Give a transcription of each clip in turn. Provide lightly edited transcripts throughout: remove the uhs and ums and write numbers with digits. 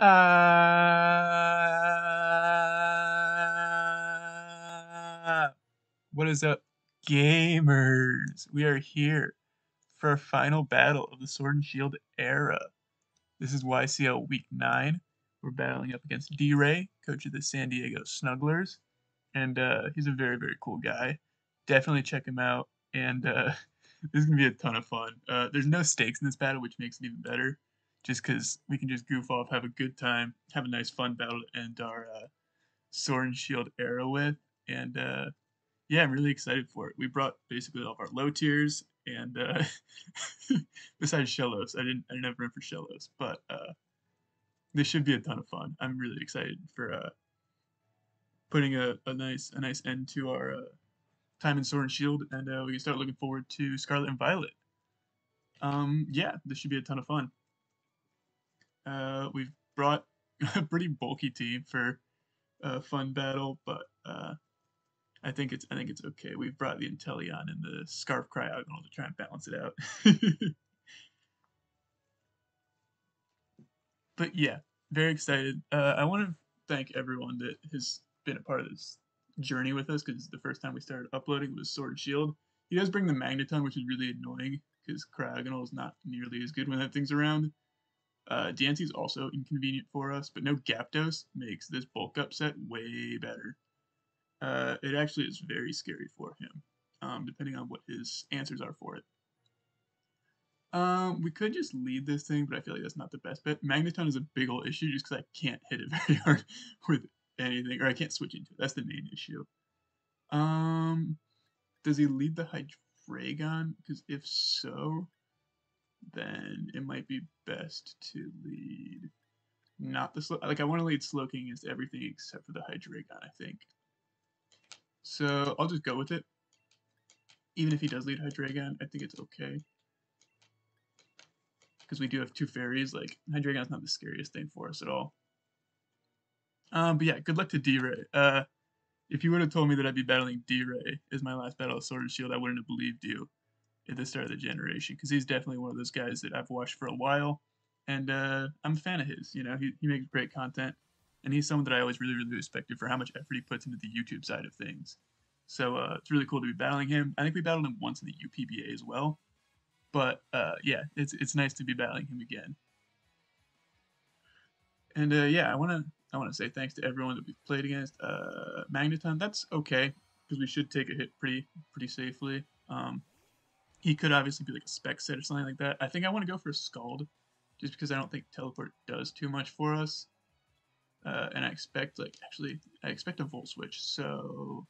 What is up, gamers? We are here for our final battle of the Sword and Shield era. This is YCL Week 9. We're battling up against D-Ray, coach of the San Diego Snugglers, and he's a very, very cool guy. Definitely check him out, and this is going to be a ton of fun. There's no stakes in this battle, which makes it even better, just because we can just goof off, have a good time, have a nice, fun battle to end our Sword and Shield era with, and yeah, I'm really excited for it. We brought basically all of our low tiers, and besides Shellos, I didn't have room for Shellos, but this should be a ton of fun. I'm really excited for putting a nice end to our time in Sword and Shield, and we can start looking forward to Scarlet and Violet. Yeah, this should be a ton of fun. We've brought a pretty bulky team for a fun battle, but I think it's okay. We've brought the Inteleon and the Scarf Cryogonal to try and balance it out. But yeah, very excited. I want to thank everyone that has been a part of this journey with us, because the first time we started uploading was Sword and Shield. He does bring the Magneton, which is really annoying because Cryogonal is not nearly as good when that thing's around. Diancie is also inconvenient for us, but no Gyapdos makes this bulk up set way better. It actually is very scary for him, depending on what his answers are for it. We could just lead this thing, but I feel like that's not the best bet. Magneton is a big ol' issue just because I can't hit it very hard with anything, or I can't switch into it. That's the main issue. Does he lead the Hydreigon? Because if so, then it might be best to lead not the Slow. Like, I want to lead Slowking against everything except for the Hydreigon, I think. So I'll just go with it. Even if he does lead Hydreigon, I think it's okay. Because we do have two fairies, like, Hydreigon's not the scariest thing for us at all. But yeah, good luck to D-Ray. If you would have told me that I'd be battling D-Ray as my last battle of Sword and Shield, I wouldn't have believed you at the start of the generation, because he's definitely one of those guys that I've watched for a while, and I'm a fan of his. You know, he makes great content, and he's someone that I always really, really respected for how much effort he puts into the YouTube side of things. So it's really cool to be battling him. I think we battled him once in the UPBA as well, but yeah, it's nice to be battling him again. And yeah, I wanna say thanks to everyone that we've played against. Magneton, that's okay, because we should take a hit pretty safely. He could obviously be like a spec set or something like that. I think I want to go for a Scald, just because I don't think Teleport does too much for us. And I expect I expect a Volt Switch, so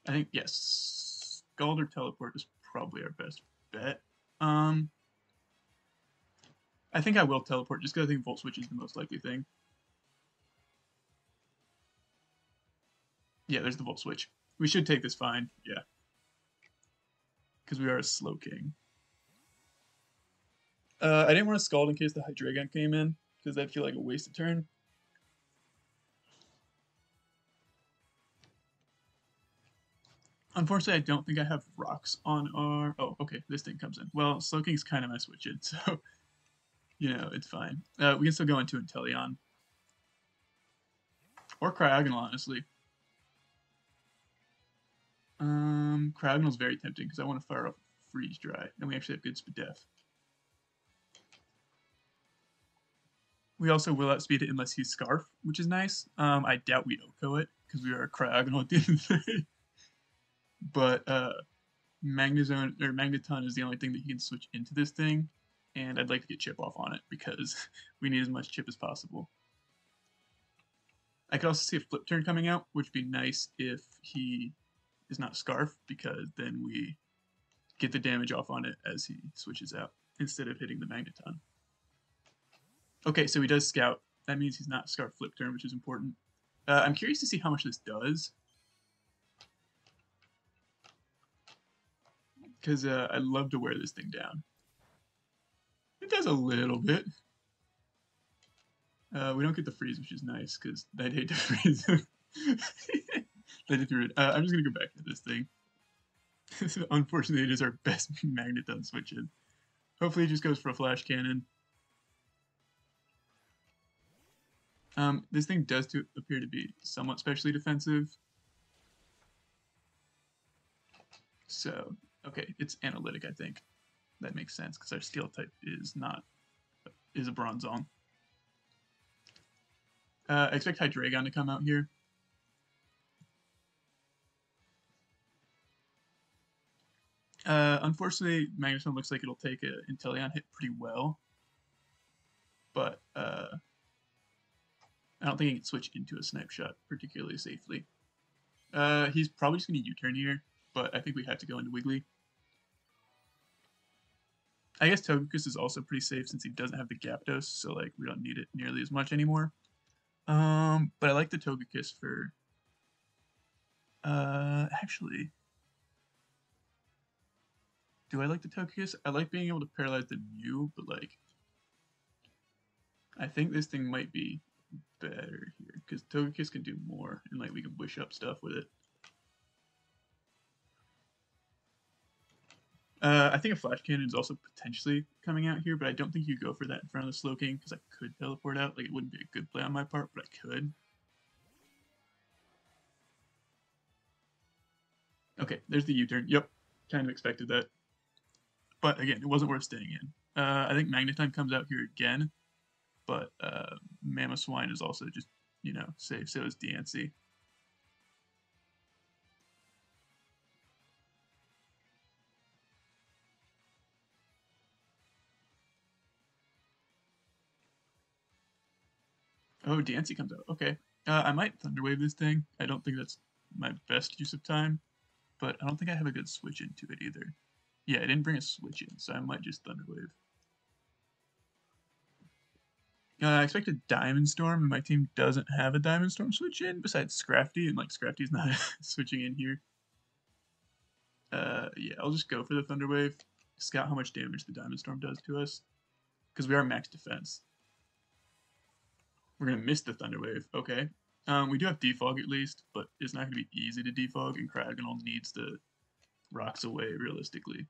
I think yes, Scald or Teleport is probably our best bet. I think I will Teleport, just because I think Volt Switch is the most likely thing. Yeah, there's the Volt Switch. We should take this fine, yeah. Because we are a Slowking. I didn't want to Scald in case the Hydreigon came in, because that'd feel like a wasted turn. Unfortunately, I don't think I have rocks on our... Oh, okay, this thing comes in. Well, Slowking's kind of my switch in, so, you know, it's fine. We can still go into Inteleon. Or Cryogonal, honestly. Cryogonal's very tempting, because I want to fire off Freeze Dry, and we actually have good Spadef. We also will outspeed it unless he's Scarf, which is nice. I doubt we Oko it, because we are a Cryogonal at the end of the day. But Magneton is the only thing that he can switch into this thing, and I'd like to get chip off on it because we need as much chip as possible. I could also see a flip turn coming out, which would be nice if he is not Scarf, because then we get the damage off on it as he switches out instead of hitting the Magneton. Okay, so he does Scout. That means he's not Scarf flip turn, which is important. I'm curious to see how much this does, because I'd love to wear this thing down. It does a little bit. We don't get the freeze, which is nice, because I'd hate to freeze him. I'm just going to go back to this thing. Unfortunately, it is our best Magneton switch in. Hopefully it just goes for a Flash Cannon. This thing does appear to be somewhat specially defensive. So, okay, it's analytic, I think. That makes sense, because our steel type is a Bronzong. I expect Hydreigon to come out here. Unfortunately, Magneton looks like it'll take an Inteleon hit pretty well. But I don't think he can switch into a Snipe Shot particularly safely. He's probably just going to U-turn here, but I think we have to go into Wiggly. I guess Togekiss is also pretty safe since he doesn't have the Gyarados, so like we don't need it nearly as much anymore. But I like the Togekiss for actually, do I like the Togekiss? I like being able to paralyze the Mew, but like I think this thing might be better here because Togekiss can do more and like we can wish up stuff with it. I think a Flash Cannon is also potentially coming out here, but I don't think you go for that in front of the Slowking because I could teleport out. Like, it wouldn't be a good play on my part, but I could. Okay, there's the U-turn. Yep, kind of expected that. But again, it wasn't worth staying in. I think Magneton comes out here again, but Mamoswine is also just, safe. So is Diancie. Oh, Diancie comes out. Okay. I might Thunderwave this thing. I don't think that's my best use of time, but I don't think I have a good switch into it either. Yeah, I didn't bring a switch in, so I might just Thunderwave. I expect a Diamond Storm, and my team doesn't have a Diamond Storm switch in besides Scrafty, and like Scrafty's not switching in here. Yeah, I'll just go for the Thunderwave. Scout how much damage the Diamond Storm does to us, because we are max defense. We're gonna miss the Thunderwave. Okay. We do have Defog at least, but it's not gonna be easy to defog, and Cryogonal needs the rocks away realistically.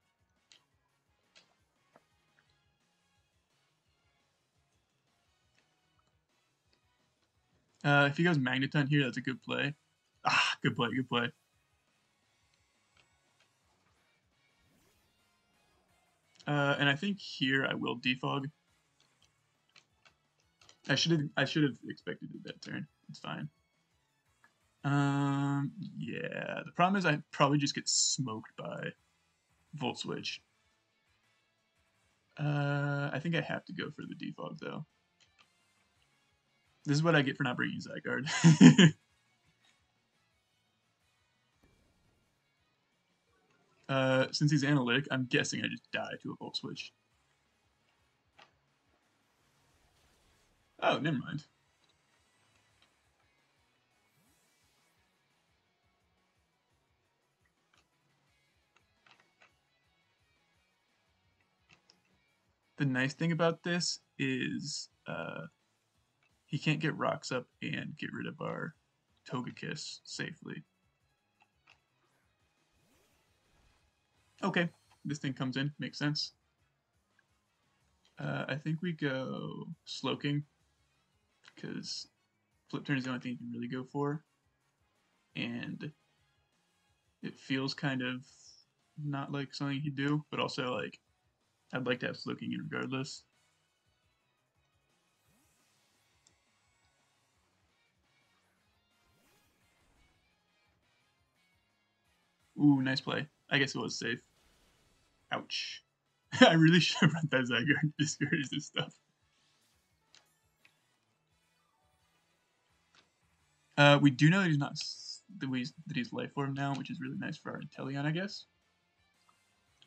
If he goes Magneton here, that's a good play. Ah, good play, good play. And I think here I will defog. I should have expected it that turn. It's fine. Yeah. The problem is I probably just get smoked by Volt Switch. I think I have to go for the defog though. This is what I get for not bringing Zygarde. Since he's analytic, I'm guessing I just die to a Volt Switch. Oh, never mind. The nice thing about this is he can't get rocks up and get rid of our Togekiss safely. Okay, this thing comes in, makes sense. I think we go Slowking, because Flip Turn is the only thing you can really go for. And it feels kind of not like something he'd do, but also like I'd like to have Slowking in regardless. Ooh, nice play. I guess it was safe. Ouch. I really should have run that Zygarde to discourage this stuff. We do know that he's not that he's life form now, which is really nice for our Inteleon, I guess.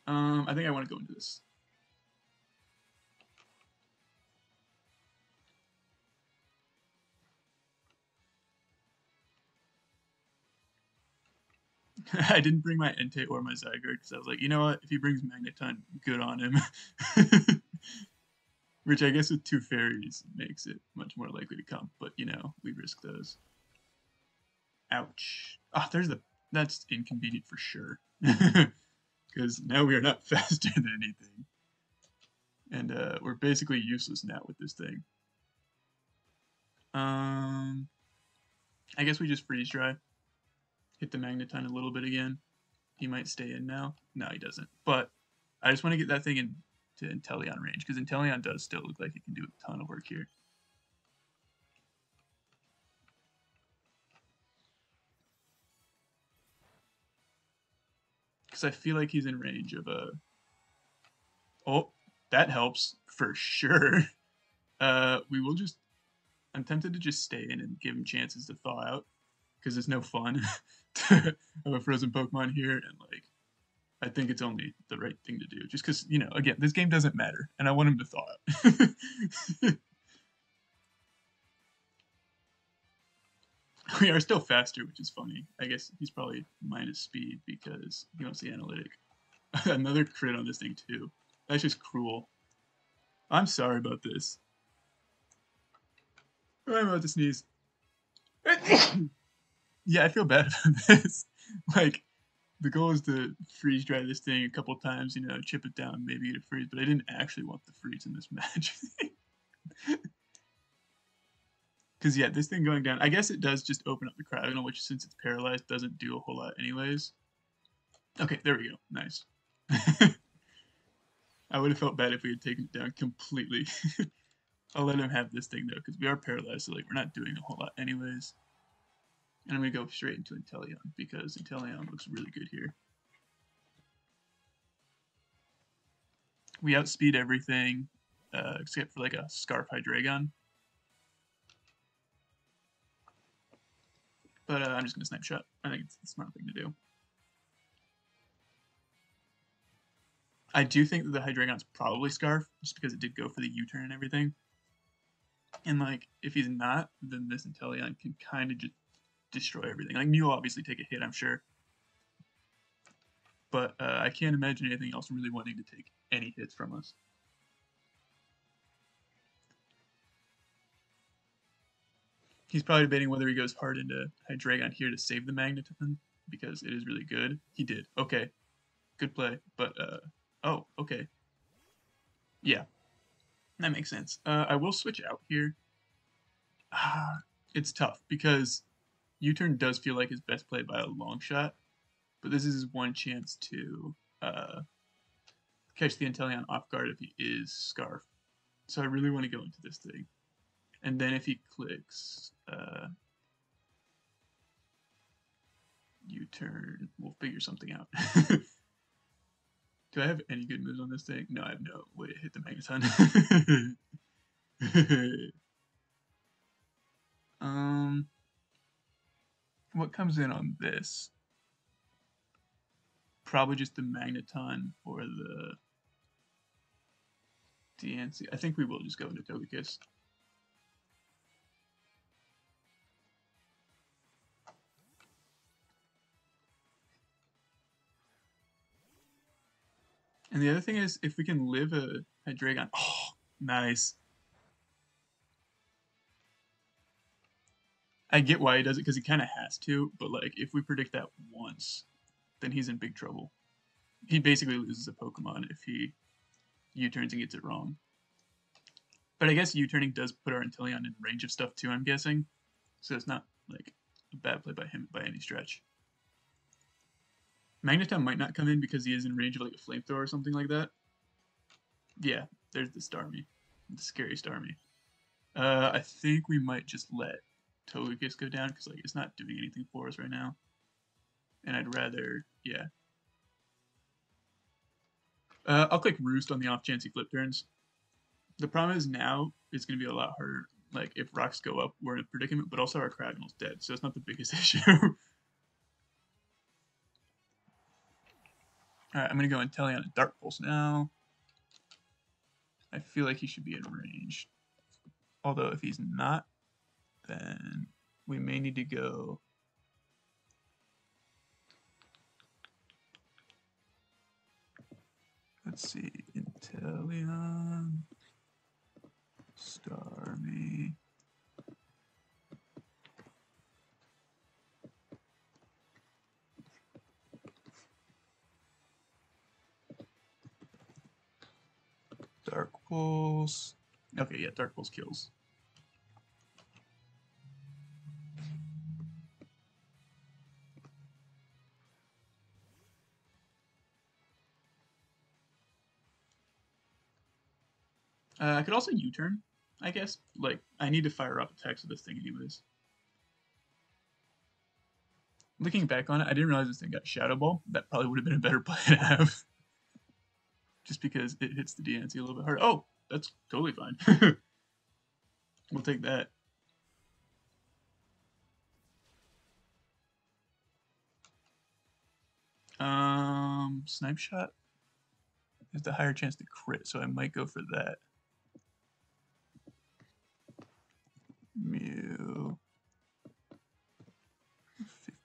I think I want to go into this. I didn't bring my Entei or my Zygarde because I was like, you know what? If he brings Magneton, good on him. Which I guess with two fairies makes it much more likely to come, but we risk those. Ouch. Ah, that's inconvenient for sure. Because now we are not faster than anything. And we're basically useless now with this thing. I guess we just freeze dry. Hit the Magneton a little bit again. He might stay in now. No, he doesn't. But I just want to get that thing into Inteleon range, because Inteleon does still look like it can do a ton of work here. Because I feel like he's in range of a... Oh, that helps for sure. We will just... I'm tempted to just stay in and give him chances to thaw out, because it's no fun to have a frozen Pokemon here, and like, I think it's only the right thing to do. Just because, you know, again, this game doesn't matter, and I want him to thaw out. We are still faster, which is funny. I guess he's probably minus speed because he wants the analytic. Another crit on this thing, too. That's just cruel. I'm sorry about this. I'm about to sneeze. Yeah, I feel bad about this. Like, the goal is to freeze dry this thing a couple times, you know, chip it down, maybe get a freeze, but I didn't actually want the freeze in this match. Because, yeah, this thing going down, I guess it does just open up the Cryogonal, which, since it's paralyzed, doesn't do a whole lot anyways. Okay, there we go. Nice. I would have felt bad if we had taken it down completely. I'll let him have this thing, though, because we are paralyzed, so, like, we're not doing a whole lot anyways. And I'm going to go straight into Inteleon, because Inteleon looks really good here. We outspeed everything, except for, like, a Scarf Hydreigon. But I'm just going to Snipe Shot. I think it's the smart thing to do. I do think that the Hydreigon's probably Scarf, just because it did go for the U-turn and everything. And, like, if he's not, then this Inteleon can kind of just destroy everything. Like, Mew will obviously take a hit, I'm sure. But I can't imagine anything else really wanting to take any hits from us. He's probably debating whether he goes hard into Hydreigon here to save the Magneton, because it is really good. He did. Okay. Good play. But, oh, okay. Yeah. That makes sense. I will switch out here. It's tough, because U-turn does feel like his best play by a long shot, but this is his one chance to catch the Inteleon off guard if he is Scarf. So I really want to go into this thing. And then if he clicks U-turn, we'll figure something out. Do I have any good moves on this thing? No, I have no way to hit the Magneton. What comes in on this? Probably just the Magneton or the DNC. I think we will just go into Togekiss. And the other thing is, if we can live a Hydreigon. Oh, nice. I get why he does it, because he kind of has to, but like, if we predict that once, then he's in big trouble. He basically loses a Pokemon if he U-turns and gets it wrong. But I guess U-turning does put our Inteleon in range of stuff too, I'm guessing. So it's not like a bad play by him by any stretch. Magneton might not come in because he is in range of like a Flamethrower or something like that. Yeah, there's the Starmie. The scary Starmie. I think we might just let Togekiss go down, because like it's not doing anything for us right now. And I'd rather, yeah. I'll click Roost on the off chance he flip turns. The problem is now it's going to be a lot harder. Like, if rocks go up, we're in a predicament, but also our Cryogonal's dead, so it's not the biggest issue. Alright, I'm going to go Inteleon and Dark Pulse now. I feel like he should be in range. Although, if he's not, then we may need to go... Let's see, Inteleon, Starmie. Dark Pulse. Okay, yeah, Dark Pulse kills. I could also U-turn, I guess. Like, I need to fire up attacks with this thing anyways. Looking back on it, I didn't realize this thing got Shadow Ball. That probably would have been a better play to have. Just because it hits the DNC a little bit harder. Oh, that's totally fine. We'll take that. Snipe Shot has the higher chance to crit, so I might go for that. Mew.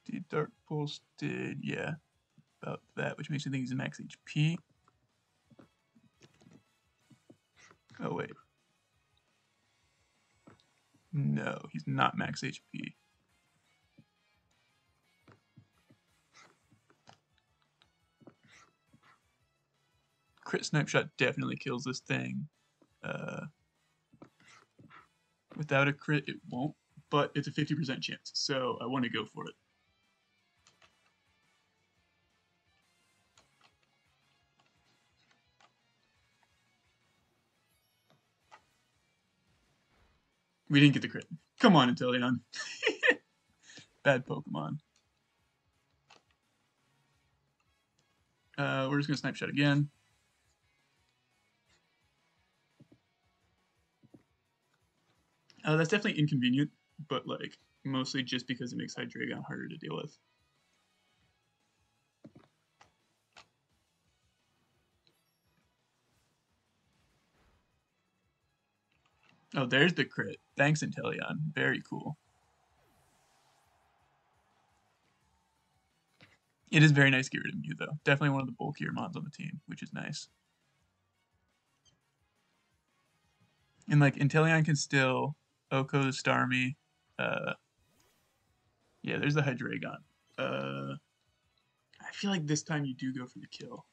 50 Dark Pulse did, yeah, about that, which makes me think he's max HP. Oh, wait. No, he's not max HP. Crit Snipe Shot definitely kills this thing. Without a crit, it won't, but it's a 50% chance, so I want to go for it. We didn't get the crit. Come on, Inteleon. Bad Pokemon. We're just going to Snipe Shot again. That's definitely inconvenient, but like mostly just because it makes Hydreigon harder to deal with. Oh, there's the crit. Thanks, Inteleon. Very cool. It is very nice to get rid of Mew, though. Definitely one of the bulkier mons on the team, which is nice. And like Inteleon can still Oko the Starmie. Yeah, there's the Hydreigon. I feel like this time you do go for the kill.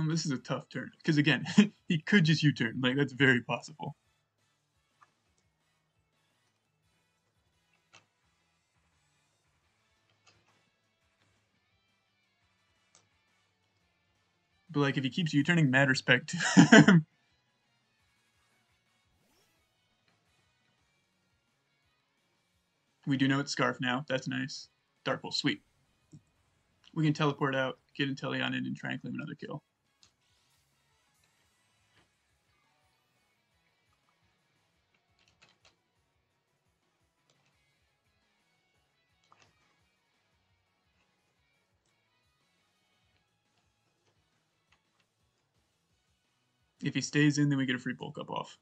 This is a tough turn because again, he could just U-turn. Like that's very possible. But like if he keeps U-turning, mad respect to him. We do know it's Scarf now. That's nice. Dark Pulse, sweet. We can teleport out, get Inteleon in, and try and claim another kill. If he stays in, then we get a free bulk up off.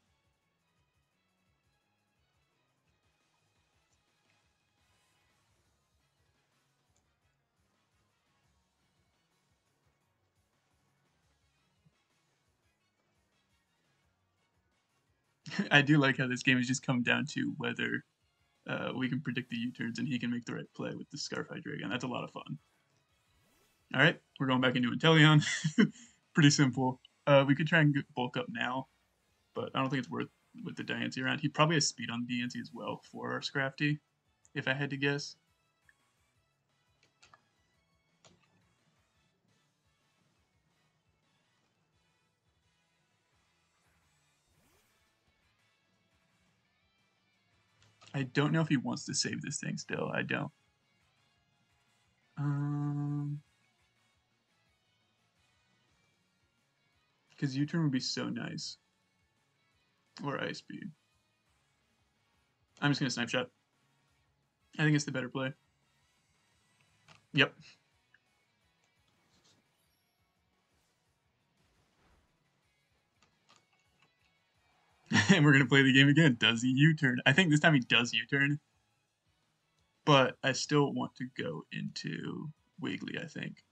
I do like how this game has just come down to whether we can predict the U-turns and he can make the right play with the Scarf Hydreigon. That's a lot of fun. All right, we're going back into Inteleon. Pretty simple. We could try and get bulk up now, but I don't think it's worth with the Diancie around. He probably has speed on Diancie as well for our Scrafty, if I had to guess. I don't know if he wants to save this thing still. I don't. Because U-turn would be so nice. Or Ice Speed. I'm just going to Snipe Shot. I think it's the better play. Yep. And we're going to play the game again. Does he U-turn? I think this time he does U-turn. But I still want to go into Wiggly, I think.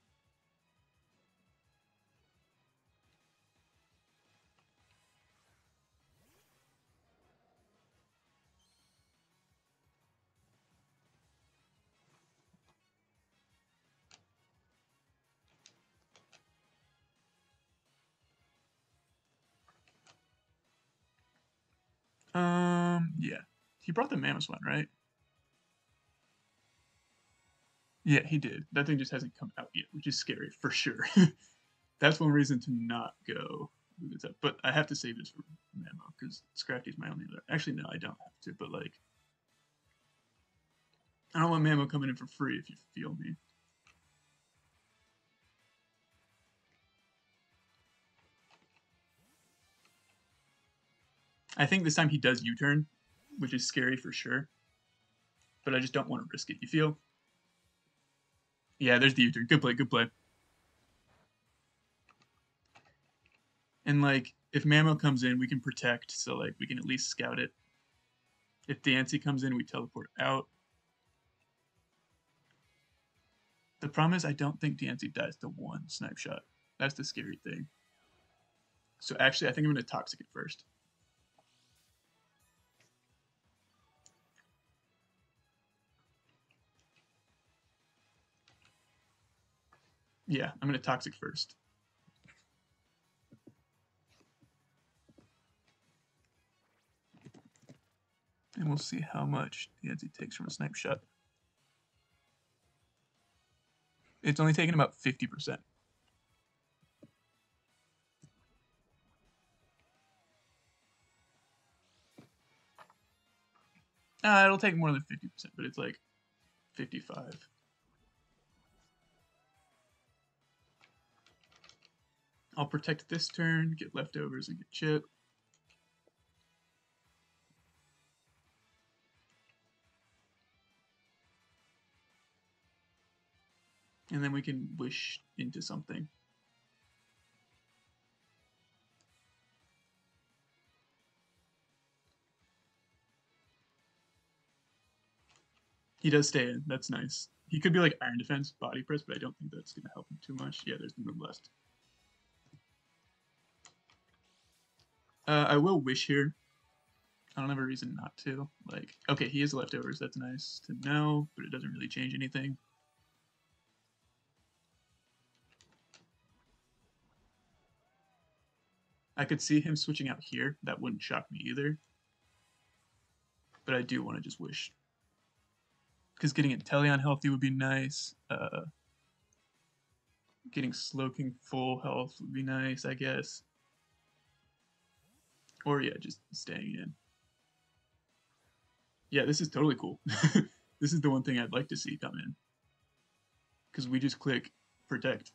Yeah. He brought the Mammoth one, right? Yeah, he did. That thing just hasn't come out yet, which is scary for sure. That's one reason to not go. But I have to save this for Mamo because Scrafty's my only other. Actually, no, I don't have to. But like, I don't want Mamo coming in for free. If you feel me. I think this time he does U-turn, which is scary for sure. But I just don't want to risk it. You feel? Yeah, there's the U-turn. Good play. Good play. And like, if Mamo comes in, we can protect. So like, we can at least scout it. If Dancy comes in, we teleport out. The problem is I don't think Dancy dies to one snipe shot. That's the scary thing. So actually, I think I'm going to Toxic it first. Yeah, I'm going to Toxic first. And we'll see how much Dancy takes from a snipe shot. It's only taken about 50%. It'll take more than 50%, but it's like 55. I'll protect this turn, get leftovers, and get chip. And then we can wish into something. He does stay in. That's nice. He could be like Iron Defense, Body Press, but I don't think that's going to help him too much. Yeah, there's the move left. I will wish here. I don't have a reason not to. Like, okay, he has leftovers. That's nice to know, but it doesn't really change anything. I could see him switching out here. That wouldn't shock me either. But I do want to just wish. Because getting Inteleon healthy would be nice. Getting Slowking full health would be nice, I guess. Or yeah, just staying in. Yeah, this is totally cool. This is the one thing I'd like to see come in. Because we just click protect.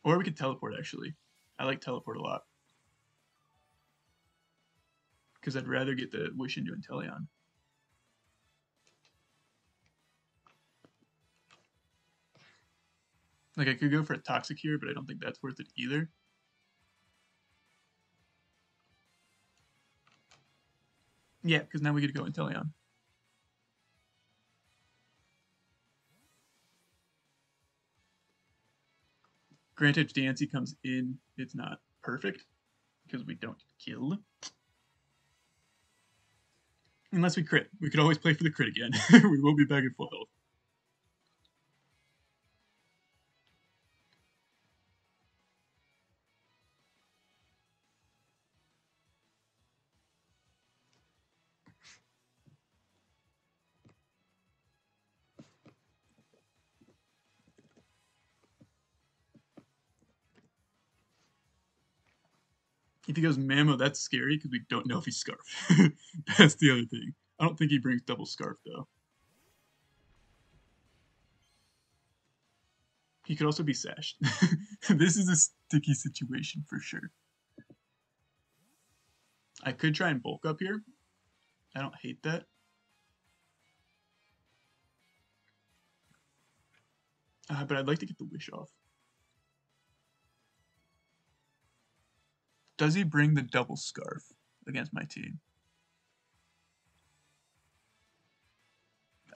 Or we could teleport, actually. I like teleport a lot. Because I'd rather get the wish into Inteleon. Like, I could go for a Toxic here, but I don't think that's worth it either. Yeah, because now we get to go Inteleon. Granted, if Dancy comes in, it's not perfect, because we don't kill. Unless we crit. We could always play for the crit again. We will be back at full health. If he goes Mamo, that's scary because we don't know if he's Scarf. That's the other thing. I don't think he brings double Scarf, though. He could also be Sashed. This is a sticky situation for sure. I could try and bulk up here. I don't hate that. But I'd like to get the wish off. Does he bring the double Scarf against my team?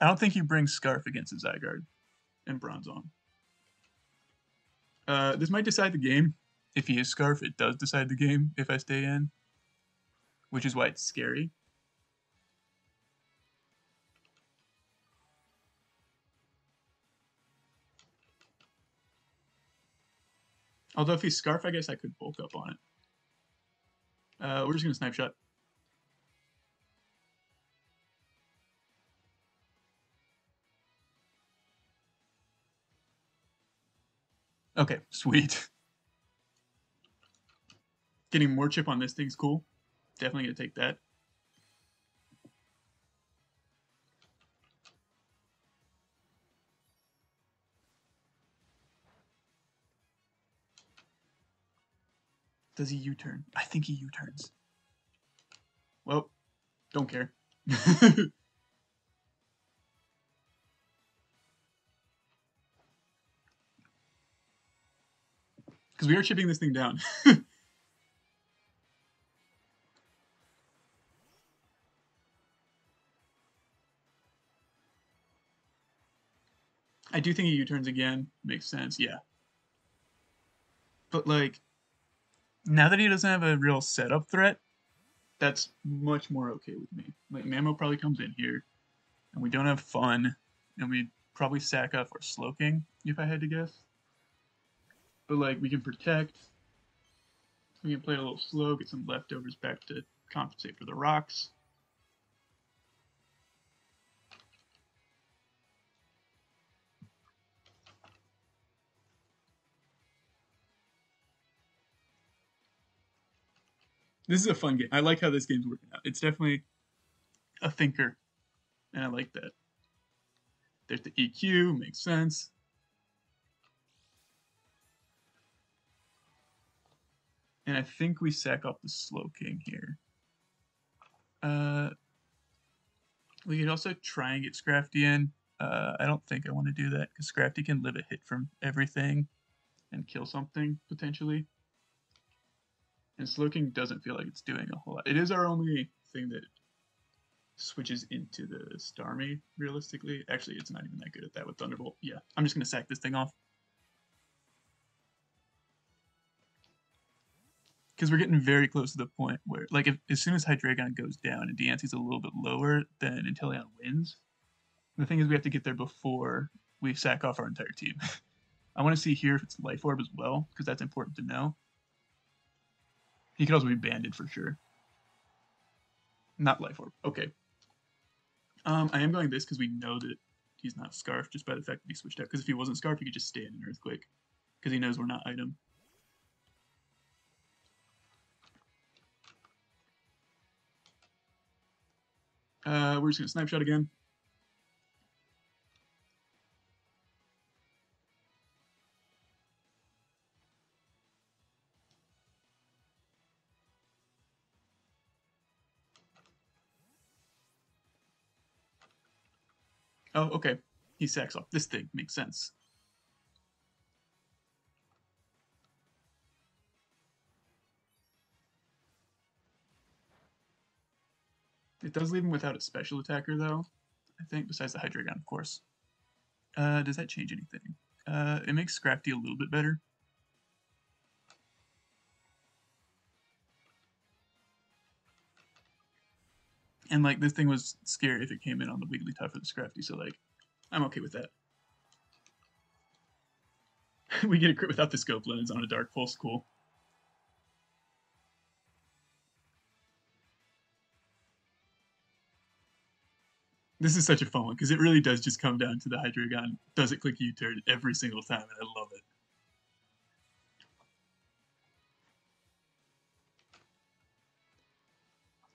I don't think he brings Scarf against the Zygarde and Bronzong. This might decide the game. If he is Scarf, it does decide the game if I stay in, which is why it's scary. Although if he's Scarf, I guess I could bulk up on it. We're just going to Snipe Shot. Okay, sweet. Getting more chip on this thing's cool. Definitely gonna take that. Does he U-turn? I think he U-turns. Well, don't care. Because we are chipping this thing down. I do think he U-turns again. Makes sense, yeah. But like, now that he doesn't have a real setup threat, that's much more okay with me. Like, Mamo probably comes in here, and we don't have fun, and we probably sack off our Slowking, if I had to guess. But like, we can protect, we can play a little slow, get some leftovers back to compensate for the rocks. This is a fun game. I like how this game's working out. It's definitely a thinker, and I like that. There's the EQ, makes sense. And I think we sack off the Slowking here. We could also try and get Scrafty in. I don't think I want to do that because Scrafty can live a hit from everything and kill something potentially. And Slowking doesn't feel like it's doing a whole lot. It is our only thing that switches into the Starmie, realistically. Actually, it's not even that good at that with Thunderbolt. Yeah, I'm just going to sack this thing off. Because we're getting very close to the point where, like, as soon as Hydreigon goes down and Deance's a little bit lower than Inteleon wins, the thing is we have to get there before we sack off our entire team. I want to see here if it's Life Orb as well, because that's important to know. He could also be banded for sure. Not Life Orb. Okay. I am going this because we know that he's not Scarf just by the fact that he switched out. Because if he wasn't Scarf, he could just stay in an Earthquake. Because he knows we're not item. We're just going to Snipe Shot again. Oh, okay. He sacks off this thing. Makes sense. It does leave him without a special attacker, though. I think, besides the Hydreigon, of course. Does that change anything? It makes Scrafty a little bit better. And, like, this thing was scary if it came in on the Wigglytuff or the Scrafty, so, like, I'm okay with that. We get a crit without the Scope Lens on a Dark Pulse. Cool. This is such a fun one because it really does just come down to the Hydreigon. Does it click U-turn every single time, and I love it.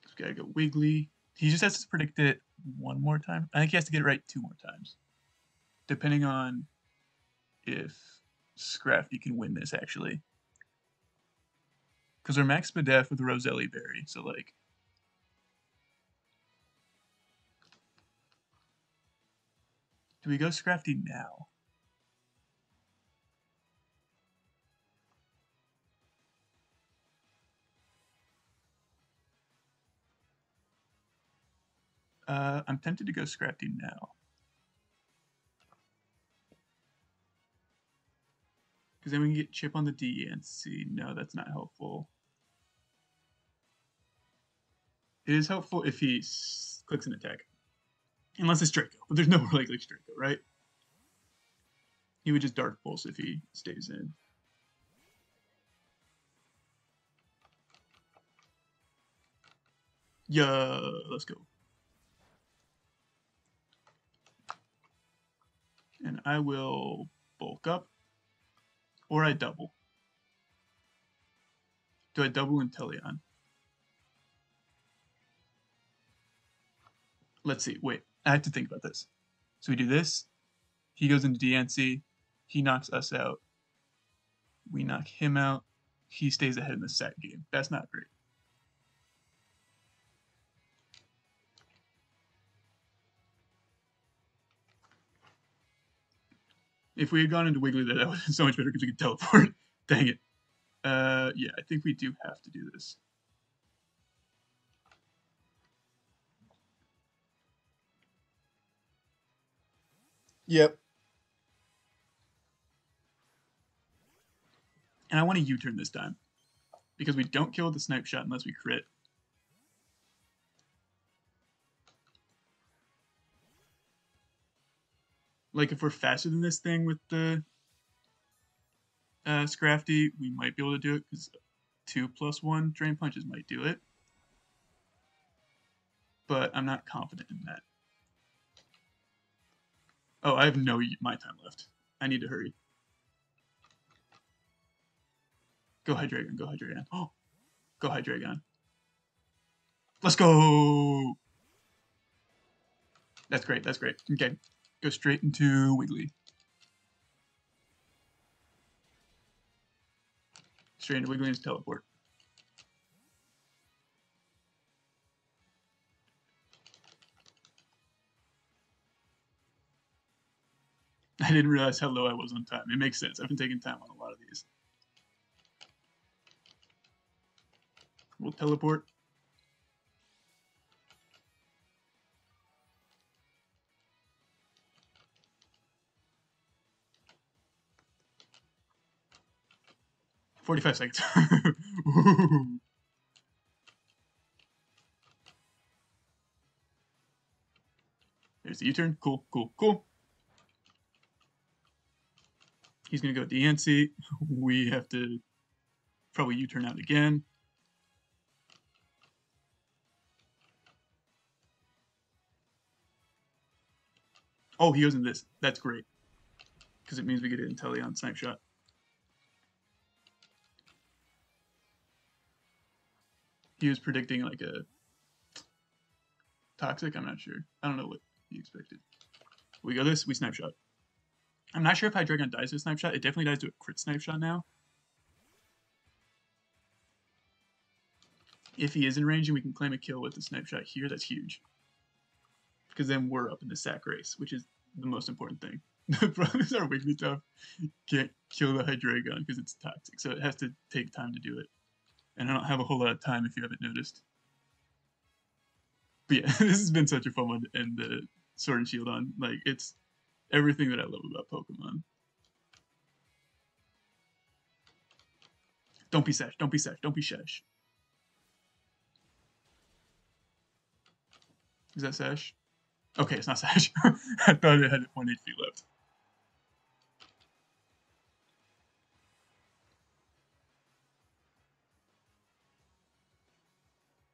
Just gotta go Wiggly. He just has to predict it one more time. I think he has to get it right 2 more times, depending on if Scrafty can win this actually. Because we're max Spadef with Roselli Berry, so like. Do we go Scrafty now? I'm tempted to go Scrafty now. Because then we can get Chip on the D and C. No, that's not helpful. It is helpful if he clicks an attack. Unless it's Draco, but there's no likely Draco, right? He would just Dark Pulse if he stays in. Yeah, let's go. And I will bulk up. Or I double. Do I double Inteleon? Let's see. Wait, I have to think about this. So we do this. He goes into DNC. He knocks us out. We knock him out. He stays ahead in the set game. That's not great. If we had gone into Wiggly, that would have been so much better because we could teleport. Dang it. Yeah, I think we do have to do this. Yep. And I want to U-turn this time. Because we don't kill with the snipe shot unless we crit. Like, if we're faster than this thing with the Scrafty, we might be able to do it, because 2+1 Drain Punches might do it. But I'm not confident in that. Oh, I have no my time left. I need to hurry. Go Hydreigon, go Hydreigon. Oh, go Hydreigon. Let's go! That's great, that's great. Okay, go straight into Wiggly. Straight into Wiggly and teleport. I didn't realize how low I was on time. It makes sense. I've been taking time on a lot of these. We'll teleport. "45 seconds." There's the U-turn. Cool, cool, cool. He's going to go DNC. We have to probably U-turn out again. Oh, he goes in this. That's great. Because it means we get an Inteleon snipe shot. He was predicting like a toxic. I'm not sure. I don't know what he expected. We go this. We snipe shot. I'm not sure if Hydreigon dies to a snipe shot. It definitely dies to a crit snipe shot now. If he is in range and we can claim a kill with the snipe shot here, that's huge. Because then we're up in the sack race, which is the most important thing. The problem is our Wigglytuff can't kill the Hydreigon because it's toxic, so it has to take time to do it. And I don't have a whole lot of time if you haven't noticed. But yeah, this has been such a fun one to end the Sword and Shield on. Like, it's everything that I love about Pokemon. Don't be Sash, don't be Sash, don't be Shash. Is that Sash? Okay, it's not Sash. I thought it had 1 HP left.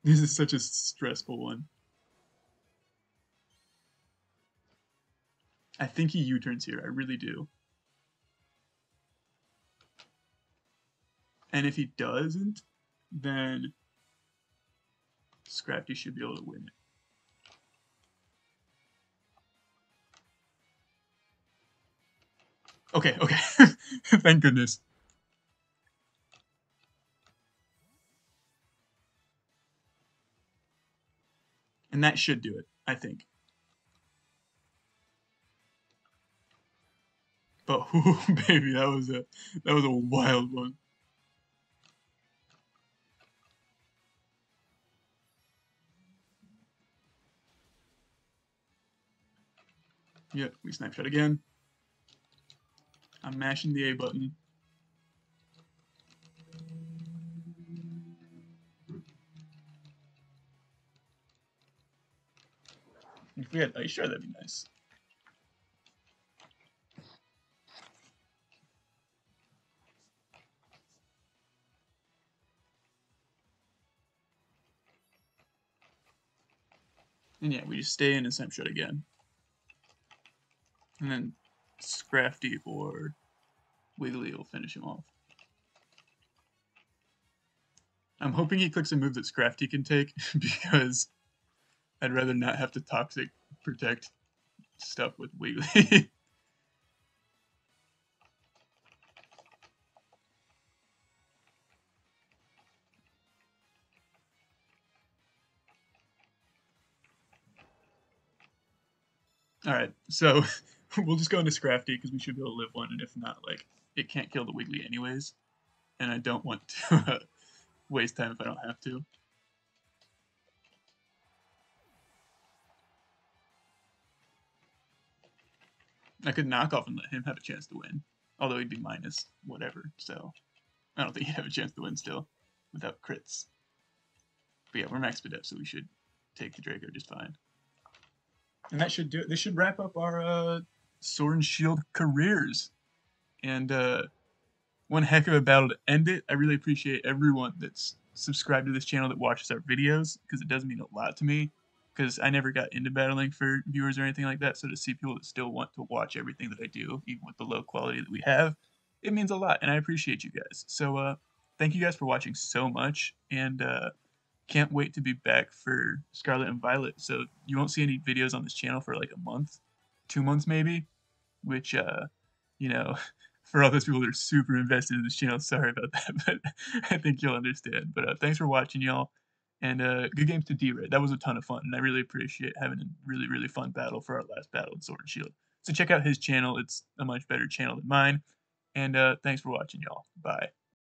This is such a stressful one. I think he U-turns here. I really do. And if he doesn't, then Scrafty should be able to win it. Okay, okay. Thank goodness. And that should do it, I think. But ooh, baby, that was a wild one. Yep, we snapshot again. I'm mashing the A button. If we had Ice Shard, that'd be nice. And yeah, we just stay in and snapshot again. And then Scrafty or Wiggly will finish him off. I'm hoping he clicks a move that Scrafty can take because I'd rather not have to toxic protect stuff with Wiggly. Alright, so we'll just go into Scrafty because we should be able to live one, and if not, like, it can't kill the Wiggly anyways. And I don't want to waste time if I don't have to. I could knock off and let him have a chance to win. Although he'd be minus whatever, so I don't think he'd have a chance to win still without crits. But yeah, we're max Pedep, so we should take the Draco just fine. And that should do it. This should wrap up our Sword and Shield careers. And one heck of a battle to end it. I really appreciate everyone that's subscribed to this channel that watches our videos, because it does mean a lot to me, because I never got into battling for viewers or anything like that. So to see people that still want to watch everything that I do, even with the low quality that we have, it means a lot, and I appreciate you guys. So thank you guys for watching so much, and can't wait to be back for Scarlet and Violet. So you won't see any videos on this channel for like a month, 2 months maybe, which you know, for all those people that are super invested in this channel, sorry about that, but I think you'll understand. But thanks for watching, y'all, and good games to D-Red. That was a ton of fun, and I really appreciate having a really, really fun battle for our last battle in Sword and Shield. So check out his channel. It's a much better channel than mine. And thanks for watching, y'all. Bye.